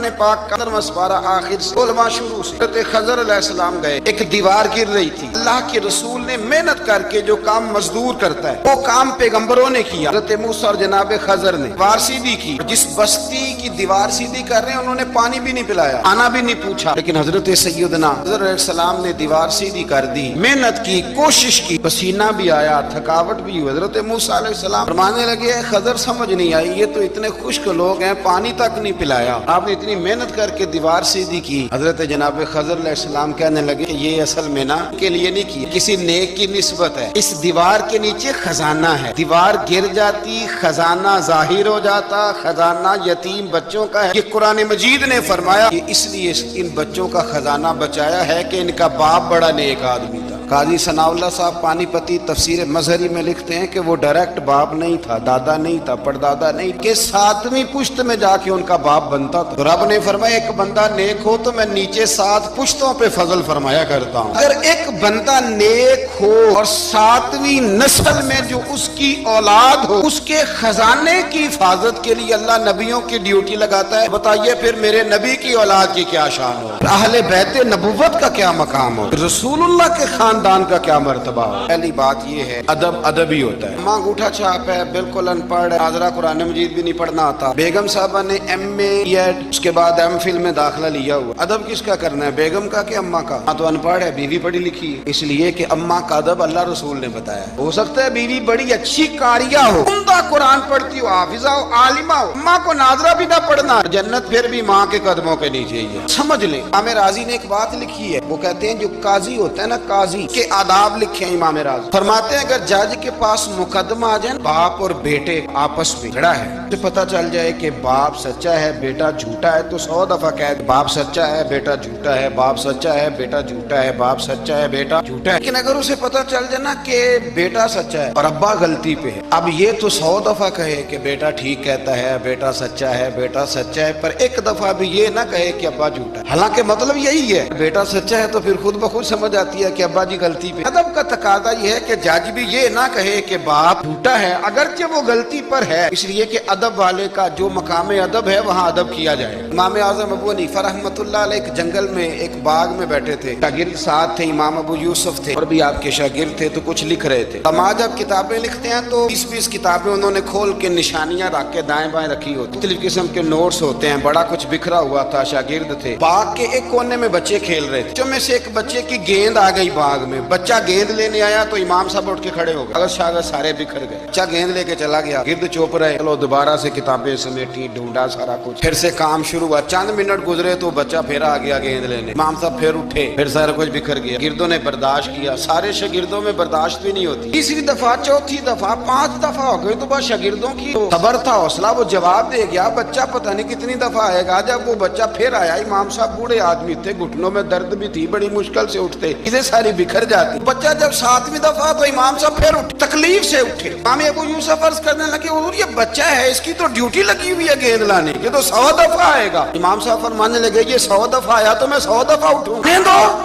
قرآن پاک کا 15واں سپارہ آخر 16واں شروع سے حضرت خضر علیہ السلام گئے، ایک دیوار گر رہی تھی، اللہ کے رسول نے محنت کر کے جو کام مزدور کرتا ہے وہ کام پیغمبروں نے کیا، حضرت موسیٰ اور جناب خضر نے دیوار سیدھی کی، جس بستی کی دیوار سیدھی کر رہے ہیں انہوں نے پانی بھی نہیں پلایا، آنا بھی نہیں پوچھا، لیکن حضرت سیدنا خضر علیہ السلام نے دیوار سیدھی کر دی، محنت کی، کوشش کی، پسینہ بھی آیا، تھکاوٹ بھی ہوئی، حضرت موسیٰ علیہ السلام فرمانے لگے خضر سمجھ نہیں آئی، یہ تو اتنے خشک لوگ ہیں پانی تک نہیں پلایا، آپ نے اتنی محنت کر کے دیوار سیدھی کی۔ حضرت جناب خضر علیہ السلام کہنے لگے یہ اصل میں نا کے لیے نہیں کی، کسی نیک کی نسبت ہے، اس دیوار کے نیچے خزانہ ہے، دیوار گر جاتی خزانہ ظاہر ہو جاتا، خزانہ یتیم بچوں کا ہے، یہ قرآن مجید نے فرمایا کہ اس لیے ان بچوں کا خزانہ بچایا ہے کہ ان کا باپ بڑا نیک آدمی تھا۔ قاضی ثناء اللہ صاحب پانی پتی تفسیر مظہری میں لکھتے ہیں کہ وہ ڈائریکٹ باپ نہیں تھا، دادا نہیں تھا، پردادا نہیں، کہ 7ویں پشت میں جا کے ان کا باپ بنتا تھا۔ تو رب نے فرمایا ایک بندہ نیک ہو تو میں نیچے 7 پشتوں پہ فضل فرمایا کرتا ہوں، اگر ایک بندہ نیک ہو اور 7ویں نسل میں جو اس کی اولاد ہو اس کے خزانے کی حفاظت کے لیے اللہ نبیوں کی ڈیوٹی لگاتا ہے، بتائیے پھر میرے نبی کی اولاد کی کیا شان ہو، اہل بیت نبوت کا کیا مقام ہو، رسول اللہ کے خاندان کا کیا مرتبہ ہو۔ پہلی بات یہ ہے ادب ہی ہوتا ہے، ماں انگوٹھا چھاپ ہے، بالکل ان پڑھ ہے، حاضرہ قرآن مجید بھی نہیں پڑھنا آتا، بیگم صاحبہ نے ایم اے اس کے بعد ایم فل میں داخلہ لیا ہوا، ادب کس کا کرنا ہے، بیگم کا کہ اماں کا؟ ہاں تو ان پڑھ ہے، بیوی پڑھی لکھی ہے، اس لیے کہ اماں کا ادب اللہ رسول نے بتایا، ہو سکتا ہے بیوی بڑی اچھی قاریہ ہو، عمدہ قرآن پڑھتی ہو، حافظہ ہو، عالمہ ہو، اماں کو ناظرہ بھی نہ پڑھنا، جنت پھر بھی ماں کے قدموں کے نیچے ہی ہے، سمجھ لیں۔ امام راضی نے ایک بات لکھی ہے، وہ کہتے ہیں جو قاضی ہوتا ہے نا، قاضی کے آداب لکھے ہیں امام راضی، فرماتے ہیں اگر جج کے پاس مقدمہ آ جائے، باپ اور بیٹے آپس میں جھگڑا ہے، تو پتہ چل جائے کہ باپ سچا ہے بیٹا جھوٹا ہے، تو 100 دفعہ کہہ دے باپ سچا ہے بیٹا جھوٹا ہے، باپ سچا ہے بیٹا جھوٹا ہے، باپ سچا ہے بیٹا جھوٹا ہے، لیکن اگر اسے پتہ چل جائے نا کہ بیٹا سچا ہے اور ابا غلطی پہ ہے، اب یہ تو 100 دفعہ کہے کہ بیٹا ٹھیک کہتا ہے، بیٹا سچا ہے، بیٹا سچا ہے، پر ایک دفعہ بھی یہ نہ کہے کہ ابا جھوٹا ہے، حالانکہ مطلب یہی ہے، بیٹا سچا ہے تو پھر خود بخود سمجھ آتی ہے کہ ابا جی غلطی پہ۔ ادب کا تقاضا یہ ہے کہ جج بھی یہ نہ کہے کہ باپ جھوٹا ہے اگرچہ وہ غلطی پر ہے، اس لیے کہ ادب والے کا جو مقام ادب ہے وہاں ادب کیا جائے۔ امام اعظم ابو حنیفہ رحمۃ اللہ علیہ ایک جنگل میں ایک باغ میں بیٹھے تھے، شاگرد ساتھ تھے، امام ابو یوسف تھے اور بھی آپ کے شاگرد تھے، تو کچھ لکھ رہے تھے۔ علماء جب کتابیں لکھتے ہیں تو 20 کتابیں انہوں نے کھول کے نشانیاں رکھ کے دائیں بائیں رکھی ہوتی، مختلف قسم کے نوٹس ہوتے ہیں، بڑا کچھ بکھرا ہوا تھا، شاگرد تھے، باغ کے ایک کونے میں بچے کھیل رہے تھے، جو میں سے ایک بچے کی گیند آ گئی باغ میں، بچہ گیند لینے آیا تو امام صاحب اٹھ کے کھڑے ہو گئے، اگر شاگرد سارے بکھر گئے، بچہ گیند لے کے چلا گیا، گرد چوپ رہے، چلو دوبارہ سے کتابیں سمیٹی، ڈھونڈا سارا کچھ، پھر سے کام شروع ہوا، چند منٹ گزرے تو بچہ پھر آ گیا گیند لینے، امام صاحب پھر اٹھے، پھر سارا کچھ بکھر گیا، گردوں نے برداشت کیا، سارے شاگردوں میں برداشت بھی نہیں ہوتی، تیسری دفعہ چوتھی دفعہ 5 دفعہ ہو گئی تو بس شاگردوں کی صبر تھا، حوصلہ، وہ جواب دے گیا، بچہ پتہ نہیں کتنی دفعہ آئے گا، جب وہ بچہ پھر آیا، امام صاحب بوڑھے آدمی تھے، گھٹنوں میں درد بھی تھی، بڑی مشکل سے اٹھتے، چیزیں ساری بکھر جاتی، بچہ جب 7ویں دفعہ تو امام صاحب پھر اٹھے، تکلیف سے اٹھے، امام ابو یوسف عرض کرنے لگے حضور یہ بچہ ہے، اس کی تو ڈیوٹی لگی ہوئی ہے گیند لانے کی، یہ تو 100 دفعہ آئے گا، امام صاحب فرمانے لگے یہ 100 دفعہ آیا تو میں 100 دفعہ اٹھوں،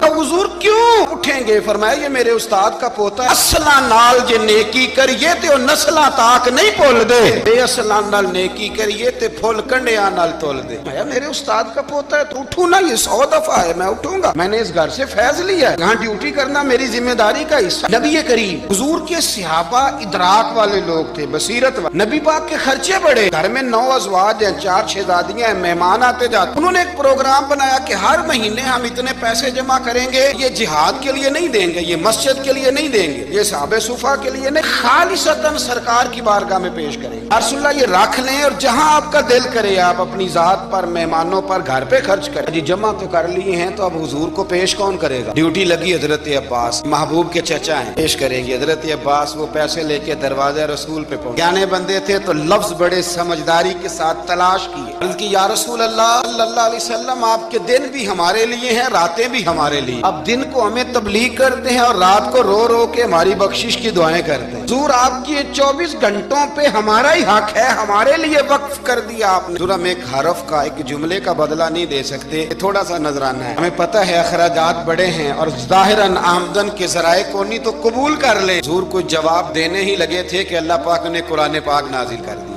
تو حضور کیوں اٹھیں گے؟ فرمایا یہ میرے استاد کا پوتا ہے، اصلاں نال جے نیکی کریے تے نسلاں تاک نہیں بھول دے، بے اصلاں نال نیکی کریے تے پھول کنڈیاں نال تول دے، میرے استاد کا پوتا ہے تو اٹھوں نا، یہ 100 دفعہ ہے میں اٹھوں گا، میں نے اس گھر سے فیض لیا ہے، یہاں ڈیوٹی کرنا میری ذمہ داری کا حصہ۔ نبی کریم حضور کے صحابہ ادراک والے لوگ تھے، بصیرت والے، نبی پاک کے خرچے بڑے، گھر میں 9 ازواج ہیں، 4 شہزادیاں ہیں، مہمان آتے جاتے، انہوں نے ایک پروگرام بنایا کہ ہر مہینے ہم اتنے پیسے جمع کریں گے، یہ جہاد کے لیے نہیں دیں گے، یہ مسجد کے لیے نہیں دیں گے، یہ صحابہ صفا کے لیے نہیں، خالصتاً سرکار کی بارگاہ میں پیش کریں گے، رسول اللہ یہ رکھ لیں اور جہاں آپ کا دل کرے آپ اپنی ذات پر، مہمانوں پر، گھر پہ خرچ کریں۔ جی جمع تو کر لیے ہیں تو اب حضور کو پیش کون کرے گا؟ ڈیوٹی لگی حضرت عباس، محبوب کے چچا ہیں، پیش کریں گے۔ حضرت عباس وہ پیسے لے کے دروازے رسول پہ پہنچے، جانے بندے تھے تو لفظ بڑے سمجھداری کے ساتھ تلاش کیے، عرض کی یا رسول اللہ صلی اللہ علیہ وسلم آپ کے دن بھی ہمارے لیے ہیں، راتیں بھی ہمارے لیے، اب دن کو ہمیں تبلیغ کرتے ہیں اور رات کو رو رو کے ہماری بخشش کی دعائیں کرتے ہیں، حضور آپ کی 24 گھنٹوں پہ ہمارا ہی حق ہے، ہمارے لیے وقف کر دیا آپ نے۔ ہم ایک حرف کا، ایک جملے کا بدلہ نہیں دے سکتے، تھوڑا سا نذرانہ ہے، ہمیں پتہ ہے اخراجات بڑے ہیں اور ظاہراً آمدن کے ذرائع کو نہیں تو قبول کر لے، حضور کو جواب دینے ہی لگے تھے کہ اللہ پاک نے قرآن پاک نازل کر دیا۔